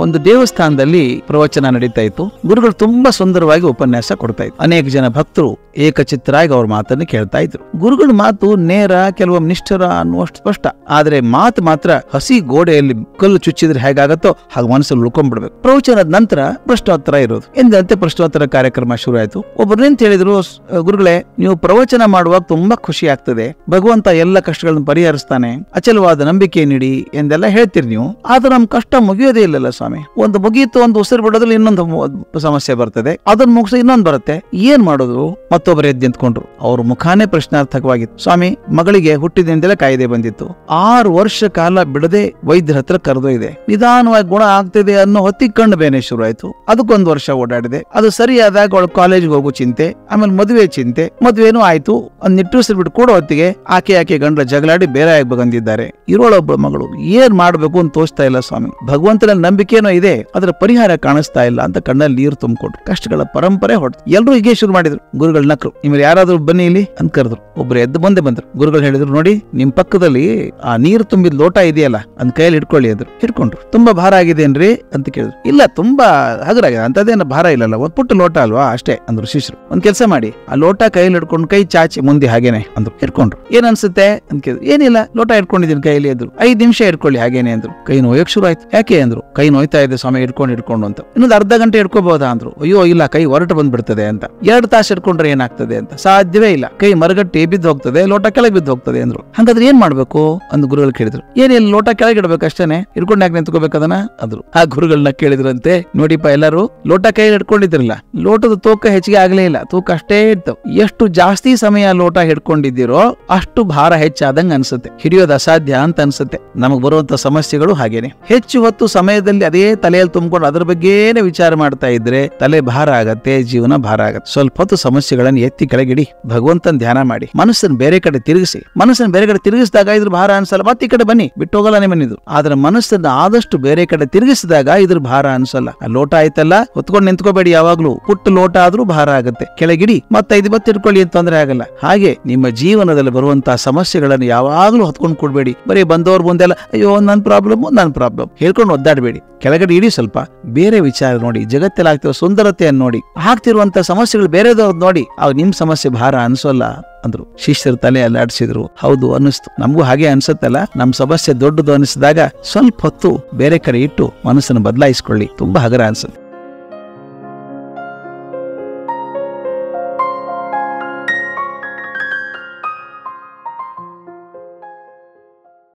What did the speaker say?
ಒಂದು ದೇವಸ್ಥಾನದಲ್ಲಿ ಪ್ರವಚನ ನಡೀತಾ ಇತ್ತು. ಗುರುಗಳು ತುಂಬಾ ಸುಂದರವಾಗಿ ಉಪನ್ಯಾಸ ಕೊಡ್ತಾ ಇದ್ರು. ಅನೇಕ ಜನ ಭಕ್ತರು ಏಕಚಿತ್ತರಾಗಿ ಅವ್ರ ಮಾತನ್ನು ಕೇಳ್ತಾ ಇದ್ರು. ಗುರುಗಳ ಮಾತು ನೇರ, ಕೆಲವೊಮ್ಮೆ ನಿಷ್ಠರ ಅನ್ನುವಷ್ಟು ಸ್ಪಷ್ಟ. ಆದ್ರೆ ಮಾತು ಮಾತ್ರ ಹಸಿ ಗೋಡೆಯಲ್ಲಿ ಕಲ್ಲು ಚುಚ್ಚಿದ್ರೆ ಹೇಗಾಗತ್ತೋ ಹಾಗೆ ಮನಸ್ಸಲ್ಲಿ ಉಳ್ಕೊಂಡ್ಬಿಡ್ಬೇಕು. ಪ್ರವಚನದ ನಂತರ ಪ್ರಶ್ನೋತ್ತರ ಇರೋದು. ಎಂದಂತೆ ಪ್ರಶ್ನೋತ್ತರ ಕಾರ್ಯಕ್ರಮ ಶುರು ಆಯ್ತು. ಒಬ್ಬರು ನಿಂತು ಹೇಳಿದ್ರು, ಗುರುಗಳೇ, ನೀವು ಪ್ರವಚನ ಮಾಡುವಾಗ ತುಂಬಾ ಖುಷಿ ಆಗ್ತದೆ, ಭಗವಂತ ಎಲ್ಲ ಕಷ್ಟಗಳನ್ನು ಪರಿಹರಿಸ್ತಾನೆ, ಅಚಲವಾದ ನಂಬಿಕೆ ನೀಡಿ ಎಂದೆಲ್ಲ ಹೇಳ್ತೀರಿ ನೀವು. ಆದ್ರೆ ನಮ್ ಕಷ್ಟ ಮುಗಿಯೋದೇ ಇಲ್ಲಲ್ಲ ಸ್ವಾಮಿ. ಒಂದು ಮುಗಿಯಿತು, ಒಂದು ಉಸಿರು ಬಿಡೋದ್ರಲ್ಲಿ ಇನ್ನೊಂದು ಸಮಸ್ಯೆ ಬರ್ತದೆ, ಅದನ್ನ ಮುಗಿಸಿ ಇನ್ನೊಂದು ಬರುತ್ತೆ, ಏನ್ ಮಾಡೋದು? ಮತ್ತೊಬ್ಬರು ಎದ್ದು ನಿಂತ್ಕೊಂಡ್ರು. ಅವ್ರ ಮುಖಾನೇ ಪ್ರಶ್ನಾರ್ಥಕವಾಗಿತ್ತು. ಸ್ವಾಮಿ, ಮಗಳಿಗೆ ಹುಟ್ಟಿದಿಂದಲೇ ಕಾಯಿದೆ ಬಂದಿತ್ತು. 6 ವರ್ಷ ಕಾಲ ಬಿಡದೆ ವೈದ್ಯರ ಹತ್ರ ಕರೆದೊಯ್ದೆ. ನಿಧಾನವಾಗಿ ಗುಣ ಆಗ್ತಿದೆ ಅನ್ನೋ ಹೊತ್ತಿಗೆ ಕಣ್ಣು ಬೇನೆ ಶುರು ಆಯ್ತು. ಅದಕ್ಕೊಂದು ವರ್ಷ ಓಡಾಡಿದೆ. ಅದು ಸರಿಯಾದಾಗ ಅವಳು ಕಾಲೇಜ್ಗೆ ಹೋಗೋ ಚಿಂತೆ, ಆಮೇಲೆ ಮದುವೆ ಚಿಂತೆ. ಮದುವೆನೂ ಆಯ್ತು. ಒಂದ್ ನಿಟ್ಟೂಸಿರ್ ಬಿಟ್ಟು ಕೊಡೋ ಹೊತ್ತಿಗೆ ಆಕೆ ಗಂಡ ಜಗಳಾಡಿ ಬೇರೆ ಆಗಿ ಬಂದಿದ್ದಾರೆ. ಇರೋಳೊಬ್ಬ ಮಗಳು. ಏನ್ ಮಾಡ್ಬೇಕು ಅಂತ ತೋಚ್ತಾ ಇಲ್ಲ ಸ್ವಾಮಿ. ಭಗವಂತನಲ್ಲಿ ನಂಬಿಕೆನೋ ಇದೆ, ಅದರ ಪರಿಹಾರ ಕಾಣಿಸ್ತಾ ಇಲ್ಲ ಅಂತ ಕಣ್ಣಲ್ಲಿ ನೀರು ತುಂಬಿಕೊಟ್ರು. ಕಷ್ಟಗಳ ಪರಂಪರೆ ಹೊಡ್ತು. ಎಲ್ರು ಹೀಗೆ ಶುರು ಮಾಡಿದ್ರು. ಗುರುಗಳು ನಕ್ರು. ನಿಮ್ಗೆ ಯಾರಾದ್ರೂ ಬನ್ನಿ ಇಲ್ಲಿ ಅಂತ ಕರೆದ್ರು. ಒಬ್ರು ಎದ್ದು ಮುಂದೆ ಬಂದ್ರು. ಗುರುಗಳು ಹೇಳಿದ್ರು, ನೋಡಿ, ನಿಮ್ ಪಕ್ಕದಲ್ಲಿ ಆ ನೀರು ತುಂಬಿದ ಲೋಟ ಇದೆಯಲ್ಲ, ಅದ್ ಕೈಯಲ್ಲಿ ಹಿಡ್ಕೊಳ್ಳಿ ಅಂದ್ರು. ಹಿಡ್ಕೊಂಡ್ರು. ತುಂಬಾ ಭಾರ ಆಗಿದೇನ್ರಿ ಅಂತ ಕೇಳಿದ್ರು. ಇಲ್ಲ, ತುಂಬಾ ಹಗರಾಗಿದೆ, ಅಂತದೇನ ಭಾರ ಇಲ್ಲಲ್ಲ, ಒಂದ್ ಪುಟ್ಟ ಲೋಟ ಅಲ್ವಾ ಅಷ್ಟೇ ಅಂದ್ರು ಶಿಷ್ಯರು. ಒಂದ್ ಕೆಲಸ ಮಾಡಿ, ಆ ಲೋಟ ಕೈಯಲ್ಲಿ ಹಿಡ್ಕೊಂಡು ಕೈ ಚಾಚಿ ಮುಂದೆ ಹಾಗೇನೆ ಅಂದ್ರು. ಹಿಡ್ಕೊಂಡ್ರು. ಏನ್ ಅನ್ಸುತ್ತೆ ಅಂತ ಕೇಳಿದ್ರು. ಏನಿಲ್ಲ, ಲೋಟ ಹಿಡ್ಕೊಂಡಿದ್ದೀನಿ ಕೈಯಲ್ಲಿ ಅಂದ್ರು. 5 ನಿಮಿಷ ಹಿಡ್ಕೊಳ್ಳಿ ಹಾಗೇನೆ ಅಂದ್ರು. ಕೈ ನೋಯಕ್ ಶುರು ಆಯ್ತು. ಯಾಕೆ ಅಂದ್ರು. ಕೈ ನೋಯ್ತಾ ಇದೆ ಸ್ವಾಮಿ, ಹಿಡ್ಕೊಂಡು ಅಂತ. ಇನ್ನೊಂದು ಅರ್ಧ ಗಂಟೆ ಹಿಡ್ಕೋಬಹುದಾ ಅಂದ್ರು. ಅಯ್ಯೋ ಇಲ್ಲ, ಕೈ ಹೊರಟು ಬಂದ್ಬಿಡ್ತದೆ ಅಂತ. 2 ತಾಸು ಹಿಡ್ಕೊಂಡ್ರೆ ಏನಾಗ್ತದೆ ಅಂತ. ಸಾಧ್ಯವೇ ಇಲ್ಲ, ಕೈ ಮರಗಟ್ಟಿ ಬಿದ್ದು ಹೋಗ್ತದೆ, ಲೋಟ ಕೆಳಗೆ ಬಿದ್ದು ಹೋಗ್ತದೆ ಅಂದ್ರು. ಹಾಗಾದ್ರೆ ಏನ್ ಮಾಡ್ಬೇಕು ಅಂತ ಗುರುಗಳು ಕೇಳಿದ್ರು. ಏನಿಲ್ಲ, ಲೋಟ ಕೆಳಗೆ ಇಡ್ಬೇಕು ಅಷ್ಟೇನೆ, ಹಿಡ್ಕೊಂಡು ಯಾಕೆ ನಿಂತ್ಕೋಬೇಕದನ್ನ ಅಂದ್ರು. ಆ ಗುರುಗಳನ್ನ ಕೇಳಿದ್ರಂತೆ, ನೋಡಿಪ್ಪ, ಎಲ್ಲರೂ ಲೋಟ ಕೈ ಹಿಡ್ಕೊಂಡಿದ್ರಲ್ಲ, ಲೋಟದ ತೂಕ ಹೆಚ್ಚಿಗೆ ಆಗ್ಲೇ ಇಲ್ಲ, ತೂಕ ಅಷ್ಟೇ ಇತ್ತು. ಎಷ್ಟು ಜಾಸ್ತಿ ಸಮಯ ಲೋಟ ಹಿಡ್ಕೊಂಡಿದ್ದೀರೋ ಅಷ್ಟು ಭಾರ ಹೆಚ್ಚಾದಂಗ ಅನ್ಸುತ್ತೆ, ಹಿಡಿಯೋದು ಅಸಾಧ್ಯ ಅಂತ ಅನ್ಸುತ್ತೆ. ನಮಗ್ ಬರುವಂತ ಸಮಸ್ಯೆಗಳು ಹಾಗೇನೆ. ಹೆಚ್ಚು ಹೊತ್ತು ಸಮಯದಲ್ಲಿ ಅದೇ ತಲೆಯಲ್ಲಿ ತುಂಬಿಕೊಂಡು ಅದ್ರ ಬಗ್ಗೆನೇ ವಿಚಾರ ಮಾಡ್ತಾ ಇದ್ರೆ ತಲೆ ಭಾರ ಆಗತ್ತೆ, ಜೀವನ ಭಾರ ಆಗತ್ತೆ. ಸ್ವಲ್ಪ ಹೊತ್ತು ಸಮಸ್ಯೆಗಳನ್ನು ಎತ್ತಿ ಕೆಳಗಿಡಿ, ಭಗವಂತನ ಧ್ಯಾನ ಮಾಡಿ, ಮನಸ್ಸನ್ನು ಬೇರೆ ಕಡೆ ತಿರುಗಿಸಿ. ಮನಸ್ಸನ್ನು ಬೇರೆ ಕಡೆ ತಿರುಗಿಸಿದಾಗ ಇದ್ರ ಭಾರ ಅನ್ಸಲ್ಲ, ಮತ್ತೆ ಈ ಕಡೆ ಬನ್ನಿ, ಬಿಟ್ಟು ಹೋಗಲ್ಲ ನಿಮ್ಮನಿದು. ಆದ್ರೆ ಮನಸ್ಸನ್ನ ಆದಷ್ಟು ಬೇರೆ ಕಡೆ ತಿರುಗಿಸಿದಾಗ ಇದ್ರ ಭಾರ ಅನ್ಸಲ್ಲ. ಆ ಲೋಟ ಆಯ್ತಲ್ಲ, ಹೊತ್ಕೊಂಡು ನಿಂತ್ಕೋಬೇಡಿ ಯಾವಾಗ್ಲೂ. ಪುಟ್ಟ ಲೋಟ ಆದ್ರೂ ಭಾರ ಆಗತ್ತೆ, ಕೆಳಗಿಡಿ, ಮತ್ತೆ 5 ಬತ್ತು ಇಟ್ಕೊಳ್ಳಿ ಅಂತ ತೊಂದರೆ ಆಗಲ್ಲ. ಹಾಗೆ ನಿಮ್ಮ ಜೀವನದಲ್ಲಿ ಬರುವಂತಹ ಸಮಸ್ಯೆಗಳನ್ನು ಯಾವಾಗ್ಲೂ ಹೊತ್ಕೊಂಡು ಕೊಡ್ಬೇಡಿ. ಬರೀ ಬಂದವ್ರ ಮುಂದೆಲ್ಲ ಅಯ್ಯೋ ನನ್ ಪ್ರಾಬ್ಲಮ್ ಹೇಳ್ಕೊಂಡು ಒದ್ದಾಡಬೇಡಿ. ಕೆಳಗಡೆ ಇಡಿ, ಸ್ವಲ್ಪ ಬೇರೆ ವಿಚಾರ ನೋಡಿ, ಜಗತ್ತಲ್ಲಿ ಆಗ್ತಿರೋ ಸುಂದರತೆಯನ್ನು ನೋಡಿ, ಆಗ್ತಿರುವಂತ ಸಮಸ್ಯೆಗಳು ಬೇರೆದವ್ರದ್ದು ನೋಡಿ, ಆಗ ನಿಮ್ ಸಮಸ್ಯೆ ಭಾರ ಅನ್ಸೋಲ್ಲ ಅಂದ್ರು. ಶಿಷ್ಯರು ತಲೆ ಅಲ್ಲಾಡಿಸಿದ್ರು. ಹೌದು ಅನ್ನಿಸ್ತು, ನಮಗೂ ಹಾಗೆ ಅನ್ಸುತ್ತಲ್ಲ. ನಮ್ ಸಮಸ್ಯೆ ದೊಡ್ಡದು ಅನಿಸಿದಾಗ ಸ್ವಲ್ಪ ಹೊತ್ತು ಬೇರೆ ಕಡೆ ಇಟ್ಟು ಮನಸ್ಸನ್ನು ಬದಲಾಯಿಸ್ಕೊಳ್ಳಿ, ತುಂಬಾ ಹಗರ ಅನ್ಸುತ್ತೆ.